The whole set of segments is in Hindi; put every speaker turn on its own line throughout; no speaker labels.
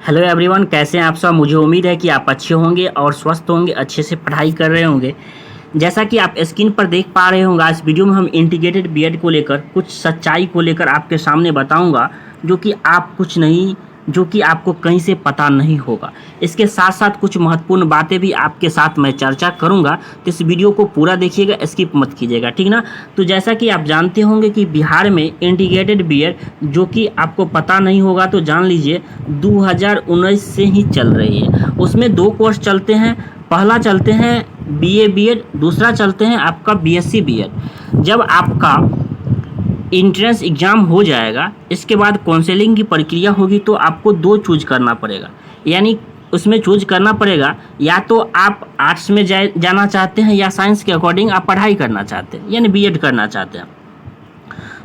हेलो एवरीवन, कैसे हैं आप सब। मुझे उम्मीद है कि आप अच्छे होंगे और स्वस्थ होंगे, अच्छे से पढ़ाई कर रहे होंगे। जैसा कि आप स्क्रीन पर देख पा रहे होंगे, आज वीडियो में हम इंटीग्रेटेड बीएड को लेकर कुछ सच्चाई को लेकर आपके सामने बताऊंगा, जो कि आपको कहीं से पता नहीं होगा। इसके साथ साथ कुछ महत्वपूर्ण बातें भी आपके साथ मैं चर्चा करूंगा, तो इस वीडियो को पूरा देखिएगा, स्किप मत कीजिएगा, ठीक ना। तो जैसा कि आप जानते होंगे कि बिहार में इंटीग्रेटेड बीएड, जो कि आपको पता नहीं होगा तो जान लीजिए, 2019 से ही चल रही है। उसमें दो कोर्स चलते हैं। पहला चलते हैं बीए बीएड, दूसरा चलते हैं आपका बीएससी बीएड। जब आपका इंट्रेंस एग्ज़ाम हो जाएगा, इसके बाद काउंसलिंग की प्रक्रिया होगी, तो आपको दो चूज करना पड़ेगा। यानी उसमें चूज करना पड़ेगा, या तो आप आर्ट्स में जाना चाहते हैं या साइंस के अकॉर्डिंग आप पढ़ाई करना चाहते हैं, यानी बीएड करना चाहते हैं।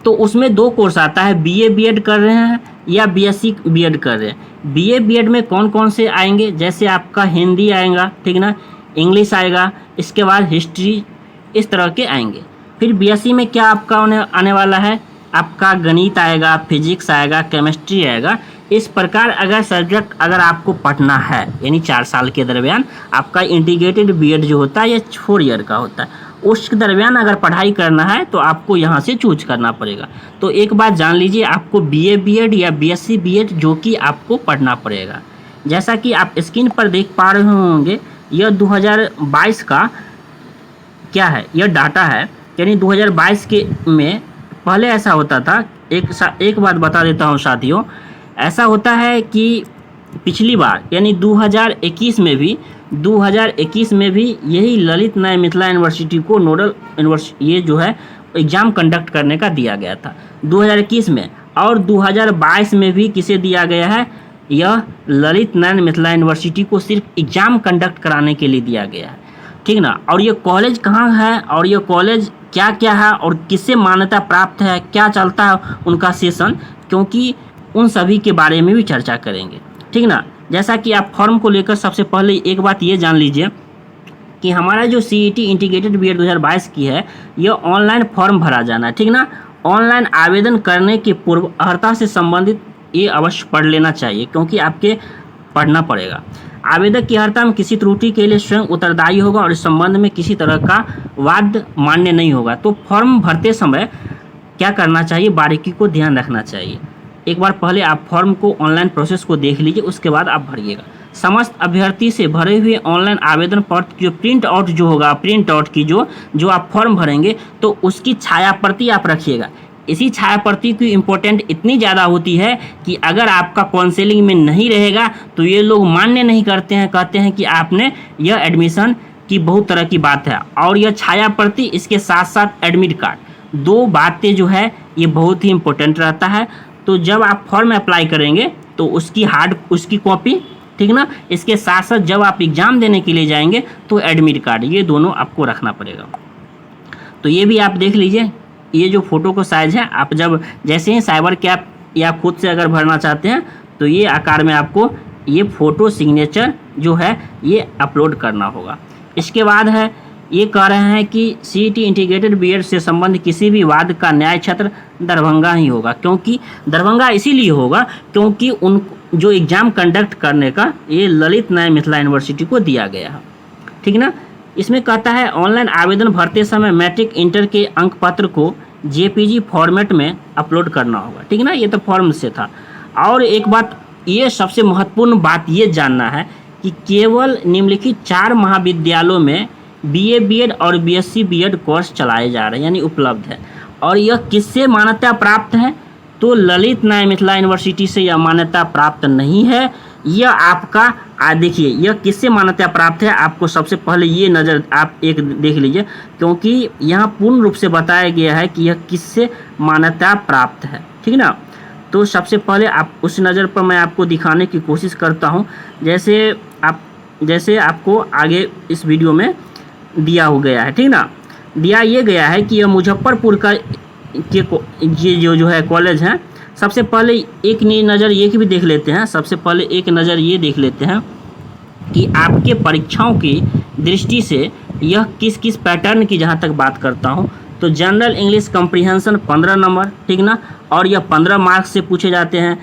तो उसमें दो कोर्स आता है, बीए बीएड कर रहे हैं या बीएससी बीएड कर रहे हैं। बीए बीएड में कौन कौन से आएंगे, जैसे आपका हिंदी आएगा, ठीक ना, इंग्लिश आएगा, इसके बाद हिस्ट्री, इस तरह के आएंगे। फिर बीएससी में क्या आपका आने वाला है, आपका गणित आएगा, फिजिक्स आएगा, केमिस्ट्री आएगा। इस प्रकार अगर सब्जेक्ट अगर आपको पढ़ना है, यानी 4 साल के दरमियान आपका इंटीग्रेटेड बीएड जो होता है ये 4 ईयर का होता है, उस दरमियान अगर पढ़ाई करना है तो आपको यहाँ से चूज करना पड़ेगा। तो एक बात जान लीजिए, आपको बीए बीएड या बीएससी बीएड जो कि आपको पढ़ना पड़ेगा। जैसा कि आप स्क्रीन पर देख पा रहे होंगे, यह 2022 का क्या है, यह डाटा है। यानी 2022 के में पहले ऐसा होता था, एक बात बता देता हूँ साथियों, ऐसा होता है कि पिछली बार यानी 2021 में भी यही ललित नारायण मिथिला यूनिवर्सिटी को नोडल यूनिवर्सिटी ये जो है एग्ज़ाम कंडक्ट करने का दिया गया था 2021 में। और 2022 में भी किसे दिया गया है, यह ललित नारायण मिथिला यूनिवर्सिटी को सिर्फ एग्ज़ाम कंडक्ट कराने के लिए दिया गया है, ठीक ना। और ये कॉलेज कहाँ है और ये कॉलेज क्या क्या है और किससे मान्यता प्राप्त है, क्या चलता है उनका सेशन, क्योंकि उन सभी के बारे में भी चर्चा करेंगे, ठीक ना। जैसा कि आप फॉर्म को लेकर सबसे पहले एक बात ये जान लीजिए कि हमारा जो सीईटी इंटीग्रेटेड बीएड 2022 की है, ये ऑनलाइन फॉर्म भरा जाना है, ठीक ना। ऑनलाइन आवेदन करने के पूर्व अर्हता से संबंधित ये अवश्य पढ़ लेना चाहिए, क्योंकि आपके पढ़ना पड़ेगा। आवेदक की अर्हता में किसी त्रुटि के लिए स्वयं उत्तरदायी होगा और इस संबंध में किसी तरह का वाद मान्य नहीं होगा। तो फॉर्म भरते समय क्या करना चाहिए, बारीकी को ध्यान रखना चाहिए। एक बार पहले आप फॉर्म को ऑनलाइन प्रोसेस को देख लीजिए, उसके बाद आप भरिएगा। समस्त अभ्यर्थी से भरे हुए ऑनलाइन आवेदन पत्र जो प्रिंट आउट की जो आप फॉर्म भरेंगे, तो उसकी छाया प्रति आप रखिएगा। इसी छाया प्रति की इम्पोर्टेंट इतनी ज़्यादा होती है कि अगर आपका काउंसलिंग में नहीं रहेगा तो ये लोग मान्य नहीं करते हैं, कहते हैं कि आपने यह एडमिशन की बहुत तरह की बात है। और यह छाया प्रति, इसके साथ साथ एडमिट कार्ड, दो बातें जो है ये बहुत ही इम्पोर्टेंट रहता है। तो जब आप फॉर्म अप्लाई करेंगे तो उसकी कॉपी, ठीक ना, इसके साथ साथ जब आप एग्ज़ाम देने के लिए जाएंगे तो एडमिट कार्ड, ये दोनों आपको रखना पड़ेगा। तो ये भी आप देख लीजिए, ये जो फ़ोटो को साइज़ है, आप जब जैसे ही साइबर कैप या खुद से अगर भरना चाहते हैं तो ये आकार में आपको ये फ़ोटो सिग्नेचर जो है ये अपलोड करना होगा। इसके बाद है, ये कह रहे हैं कि सीईटी इंटीग्रेटेड बीएड से संबंधित किसी भी वाद का न्याय क्षेत्र दरभंगा ही होगा। क्योंकि दरभंगा इसीलिए होगा क्योंकि उन जो एग्ज़ाम कंडक्ट करने का ये ललित नारायण मिथिला यूनिवर्सिटी को दिया गया है, ठीक ना। इसमें कहता है ऑनलाइन आवेदन भरते समय मैट्रिक इंटर के अंक पत्र को जेपीजी फॉर्मेट में अपलोड करना होगा, ठीक ना। ये तो फॉर्म से था। और एक बात, ये सबसे महत्वपूर्ण बात ये जानना है कि केवल निम्नलिखित 4 महाविद्यालयों में बीए बीएड और बीएससी बीएड कोर्स चलाए जा रहे हैं, यानी उपलब्ध है। और यह किससे मान्यता प्राप्त है, तो ललित नारायण मिथिला यूनिवर्सिटी से यह मान्यता प्राप्त नहीं है। यह आपका देखिए, यह किससे मान्यता प्राप्त है, आपको सबसे पहले ये नज़र आप एक देख लीजिए, क्योंकि यहाँ पूर्ण रूप से बताया गया है कि यह किससे मान्यता प्राप्त है, ठीक ना। तो सबसे पहले आप उस नज़र पर मैं आपको दिखाने की कोशिश करता हूँ, जैसे आपको आगे इस वीडियो में दिया हो गया है, ठीक ना। दिया ये गया है कि यह मुजफ्फरपुर का ये जो है कॉलेज है। सबसे पहले एक नज़र ये भी देख लेते हैं, सबसे पहले एक नज़र ये देख लेते हैं कि आपके परीक्षाओं की दृष्टि से यह किस किस पैटर्न की, जहाँ तक बात करता हूँ तो जनरल इंग्लिश कॉम्प्रिहेंशन 15 नंबर, ठीक ना, और यह 15 मार्क्स से पूछे जाते हैं।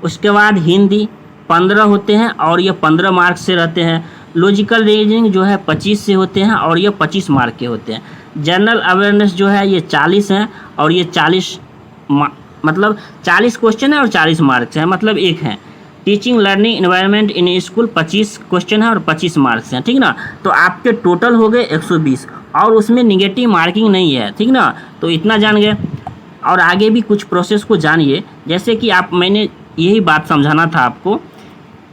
उसके बाद हिंदी 15 होते हैं और ये 15 मार्क्स से रहते हैं। लॉजिकल रीजनिंग जो है 25 से होते हैं और ये 25 मार्क के होते हैं। जनरल अवेयरनेस जो है ये 40 हैं और ये 40 मतलब 40 क्वेश्चन है और 40 मार्क्स हैं, मतलब एक हैं। Teaching learning environment in school 25 question है और 25 मार्क्स हैं, ठीक ना। तो आपके टोटल हो गए 120 और उसमें निगेटिव मार्किंग नहीं है, ठीक ना। तो इतना जान गए और आगे भी कुछ प्रोसेस को जानिए। जैसे कि मैंने यही बात समझाना था आपको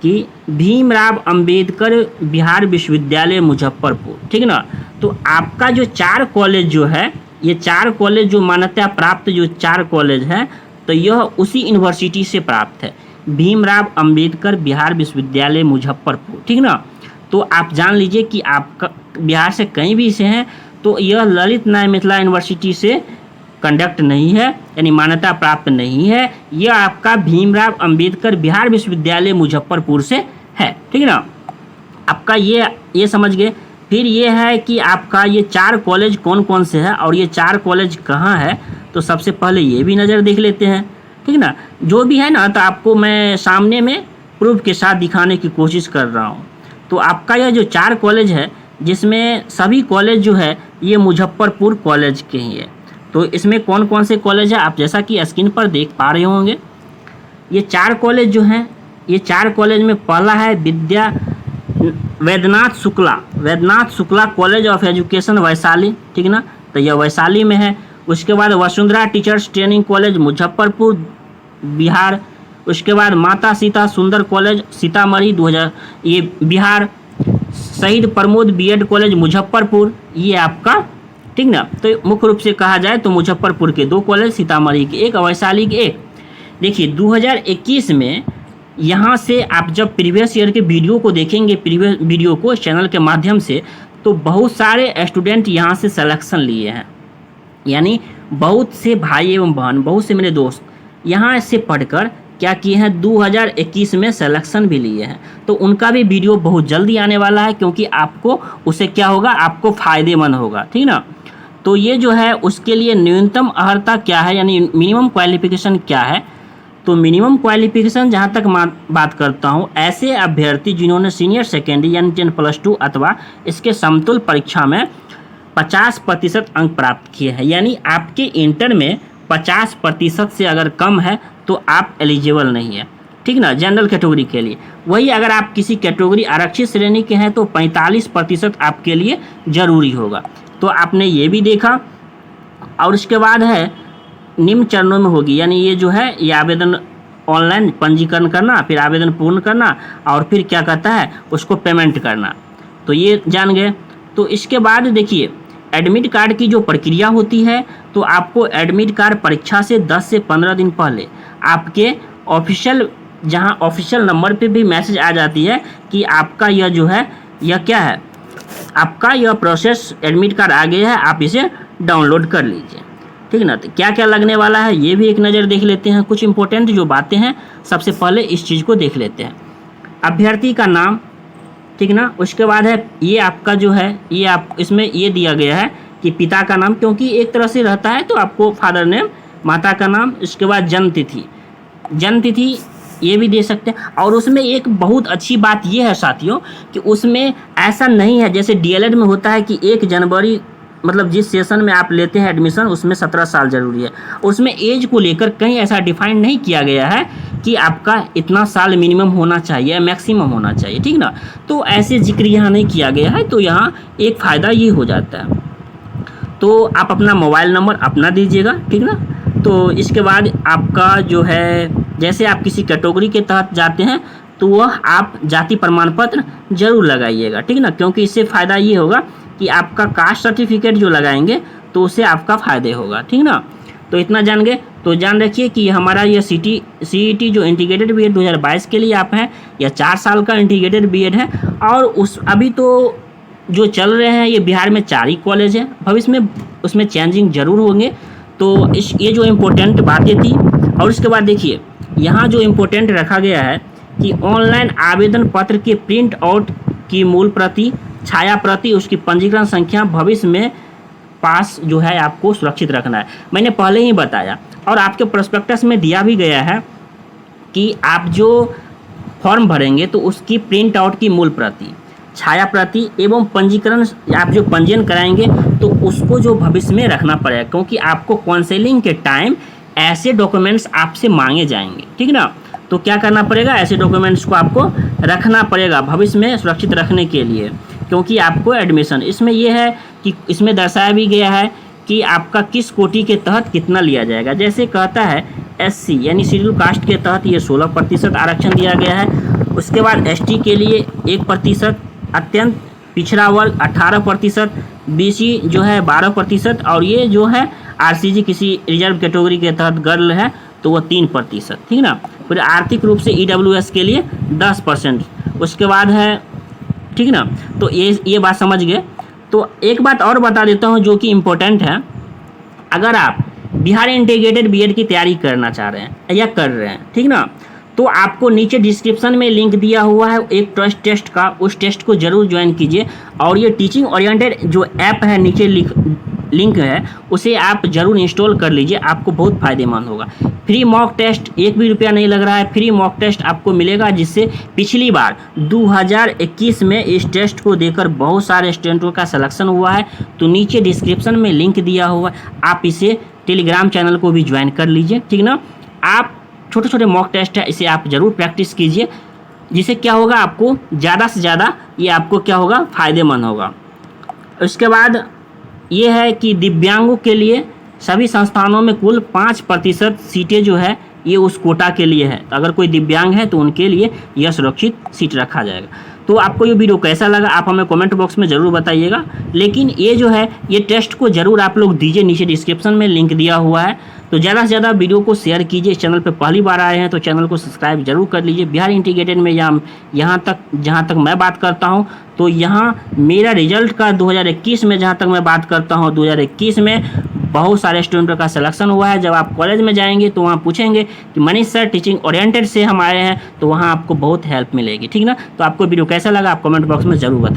कि भीमराव अंबेडकर बिहार विश्वविद्यालय मुजफ्फरपुर, ठीक ना। तो आपका जो 4 कॉलेज जो है, ये 4 कॉलेज जो मान्यता प्राप्त जो 4 कॉलेज है, तो यह उसी यूनिवर्सिटी से प्राप्त है, भीमराव अंबेडकर बिहार विश्वविद्यालय मुजफ्फरपुर, ठीक ना। तो आप जान लीजिए कि आपका बिहार से कहीं भी से हैं तो यह ललित नारायण मिथिला यूनिवर्सिटी से कंडक्ट नहीं है, यानी मान्यता प्राप्त नहीं है। यह आपका भीमराव अंबेडकर बिहार विश्वविद्यालय मुजफ्फरपुर से है, ठीक है ना। आपका ये समझ गए। फिर ये है कि आपका ये 4 कॉलेज कौन कौन से है और ये 4 कॉलेज कहाँ है, तो सबसे पहले ये भी नज़र देख लेते हैं, ठीक ना। जो भी है ना, तो आपको मैं सामने में प्रूफ के साथ दिखाने की कोशिश कर रहा हूँ। तो आपका यह जो 4 कॉलेज है, जिसमें सभी कॉलेज जो है ये मुजफ्फरपुर कॉलेज के ही है। तो इसमें कौन कौन से कॉलेज है, आप जैसा कि स्क्रीन पर देख पा रहे होंगे। ये 4 कॉलेज जो हैं, ये 4 कॉलेज में पहला है Vaidyanath Shukla college of education Vaishali, ठीक ना। तो यह वैशाली में है। उसके बाद Vasundhara teachers training college Muzaffarpur Bihar. उसके बाद माता सीता सुंदर कॉलेज सीतामढ़ी 2000 ये बिहार। शहीद प्रमोद बीएड कॉलेज मुजफ्फरपुर, ये आपका, ठीक ना। तो मुख्य रूप से कहा जाए तो मुजफ्फरपुर के 2 कॉलेज, सीतामढ़ी के 1, वैशाली के 1। देखिए 2021 में यहाँ से आप जब प्रीवियस ईयर के वीडियो को देखेंगे, प्रीवियस वीडियो को चैनल के माध्यम से, तो बहुत सारे स्टूडेंट यहाँ से सिलेक्शन लिए हैं। यानी बहुत से भाई एवं बहन, बहुत से मेरे दोस्त यहाँ से पढ़कर क्या किए हैं, 2021 में सिलेक्शन भी लिए हैं। तो उनका भी वीडियो बहुत जल्दी आने वाला है, क्योंकि आपको उससे क्या होगा, आपको फ़ायदेमंद होगा, ठीक ना। तो ये जो है उसके लिए न्यूनतम अर्हता क्या है, यानी मिनिमम क्वालिफिकेशन क्या है। तो मिनिमम क्वालिफिकेशन जहाँ तक बात करता हूँ, ऐसे अभ्यर्थी जिन्होंने सीनियर सेकेंडरी यानी 10+2 अथवा इसके समतुल्य परीक्षा में 50% अंक प्राप्त किए हैं। यानी आपके इंटर में 50% से अगर कम है तो आप एलिजिबल नहीं है, ठीक ना, जनरल कैटेगरी के लिए। वही अगर आप किसी कैटेगरी आरक्षित श्रेणी के हैं तो 45% आपके लिए ज़रूरी होगा। तो आपने ये भी देखा। और उसके बाद है निम्न चरणों में होगी, यानी ये जो है ये आवेदन ऑनलाइन पंजीकरण करना, फिर आवेदन पूर्ण करना और फिर क्या कहता है उसको पेमेंट करना। तो ये जान गए। तो इसके बाद देखिए एडमिट कार्ड की जो प्रक्रिया होती है, तो आपको एडमिट कार्ड परीक्षा से 10 से 15 दिन पहले आपके ऑफिशियल, जहां ऑफिशियल नंबर पे भी मैसेज आ जाती है कि आपका यह जो है यह क्या है, आपका यह प्रोसेस एडमिट कार्ड आ गया है, आप इसे डाउनलोड कर लीजिए, ठीक ना। तो क्या क्या लगने वाला है ये भी एक नज़र देख लेते हैं। कुछ इंपॉर्टेंट जो बातें हैं, सबसे पहले इस चीज़ को देख लेते हैं। अभ्यर्थी का नाम, ठीक ना। उसके बाद है ये आपका जो है ये आप इसमें ये दिया गया है कि पिता का नाम, क्योंकि एक तरह से रहता है तो आपको फादर नेम, माता का नाम। इसके बाद जन्म तिथि ये भी दे सकते हैं। और उसमें एक बहुत अच्छी बात ये है साथियों कि उसमें ऐसा नहीं है जैसे डीएलएड में होता है कि 1 जनवरी मतलब जिस सेशन में आप लेते हैं एडमिशन उसमें 17 साल ज़रूरी है। उसमें एज को लेकर कहीं ऐसा डिफाइन नहीं किया गया है कि आपका इतना साल मिनिमम होना चाहिए, मैक्सिमम होना चाहिए, ठीक ना। तो ऐसे जिक्र यहाँ नहीं किया गया है। तो यहाँ एक फ़ायदा ये हो जाता है। तो आप अपना मोबाइल नंबर अपना दीजिएगा, ठीक ना। तो इसके बाद आपका जो है, जैसे आप किसी कैटेगरी के तहत जाते हैं तो वह आप जाति प्रमाण पत्र जरूर लगाइएगा, ठीक ना, क्योंकि इससे फ़ायदा ये होगा कि आपका कास्ट सर्टिफिकेट जो लगाएंगे तो उससे आपका फ़ायदे होगा, ठीक ना। तो इतना जान गए। तो जान रखिए कि हमारा यह CET जो इंटीग्रेटेड बीएड 2022 के लिए आप हैं, यह 4 साल का इंटीग्रेटेड बीएड है। और अभी तो जो चल रहे हैं ये बिहार में 4 ही कॉलेज हैं, भविष्य में उसमें चेंजिंग जरूर होंगे। तो ये जो इम्पोर्टेंट बातें थी। और उसके बाद देखिए यहाँ जो इम्पोर्टेंट रखा गया है कि ऑनलाइन आवेदन पत्र के प्रिंट आउट की मूल प्रति, छाया प्रति, उसकी पंजीकरण संख्या भविष्य में पास जो है आपको सुरक्षित रखना है। मैंने पहले ही बताया और आपके प्रोस्पेक्टस में दिया भी गया है कि आप जो फॉर्म भरेंगे तो उसकी प्रिंट आउट की मूल प्रति, छाया प्रति एवं पंजीकरण, आप जो पंजीयन कराएंगे तो उसको जो भविष्य में रखना पड़ेगा, क्योंकि आपको काउंसलिंग के टाइम ऐसे डॉक्यूमेंट्स आपसे मांगे जाएंगे, ठीक ना। तो क्या करना पड़ेगा, ऐसे डॉक्यूमेंट्स को आपको रखना पड़ेगा भविष्य में सुरक्षित रखने के लिए, क्योंकि आपको एडमिशन इसमें यह है कि इसमें दर्शाया भी गया है कि आपका किस कोटि के तहत कितना लिया जाएगा। जैसे कहता है SC यानी शेड्यूल कास्ट के तहत ये 16% आरक्षण दिया गया है। उसके बाद ST के लिए 1%, अत्यंत पिछड़ा वर्ग 18%, BC जो है 12%, और ये जो है RCG किसी रिजर्व कैटेगरी के तहत गर्ल है तो वो 3%, ठीक ना। फिर आर्थिक रूप से EWS के लिए 10%। उसके बाद है, ठीक ना। तो ये बात समझ गए। तो एक बात और बता देता हूँ जो कि इम्पोर्टेंट है, अगर आप बिहार इंटीग्रेटेड BEd की तैयारी करना चाह रहे हैं या कर रहे हैं, ठीक ना, तो आपको नीचे डिस्क्रिप्शन में लिंक दिया हुआ है एक टेस्ट का, उस टेस्ट को जरूर ज्वाइन कीजिए। और ये टीचिंग ओरिएंटेड जो ऐप है नीचे लिंक है उसे आप जरूर इंस्टॉल कर लीजिए, आपको बहुत फायदेमंद होगा। फ्री मॉक टेस्ट, एक भी रुपया नहीं लग रहा है, फ्री मॉक टेस्ट आपको मिलेगा, जिससे पिछली बार 2021 में इस टेस्ट को देकर बहुत सारे स्टूडेंटों का सिलेक्शन हुआ है। तो नीचे डिस्क्रिप्शन में लिंक दिया हुआ है, आप इसे टेलीग्राम चैनल को भी ज्वाइन कर लीजिए, ठीक ना। आप छोटे छोटे मॉक टेस्ट है, इसे आप ज़रूर प्रैक्टिस कीजिए, जिससे क्या होगा, आपको ज़्यादा से ज़्यादा ये आपको क्या होगा, फ़ायदेमंद होगा। उसके बाद ये है कि दिव्यांगों के लिए सभी संस्थानों में कुल 5% सीटें जो है ये उस कोटा के लिए है। अगर कोई दिव्यांग है तो उनके लिए यह सुरक्षित सीट रखा जाएगा। तो आपको ये वीडियो कैसा लगा आप हमें कमेंट बॉक्स में ज़रूर बताइएगा। लेकिन ये जो है ये टेस्ट को ज़रूर आप लोग दीजिए, नीचे डिस्क्रिप्शन में लिंक दिया हुआ है। तो ज़्यादा से ज़्यादा वीडियो को शेयर कीजिए। इस चैनल पर पहली बार आए हैं तो चैनल को सब्सक्राइब जरूर कर लीजिए। बिहार इंटीग्रेटेड में यहाँ तक जहाँ तक मैं बात करता हूँ, तो यहाँ मेरा रिजल्ट का 2021 में जहाँ तक मैं बात करता हूँ, 2021 में बहुत सारे स्टूडेंटों का सिलेक्शन हुआ है। जब आप कॉलेज में जाएंगे तो वहाँ पूछेंगे कि मनीष सर टीचिंग ओरिएंटेड से हम आए हैं, तो वहाँ आपको बहुत हेल्प मिलेगी, ठीक ना। तो आपको वीडियो कैसा लगा आप कमेंट बॉक्स में ज़रूर बताइए।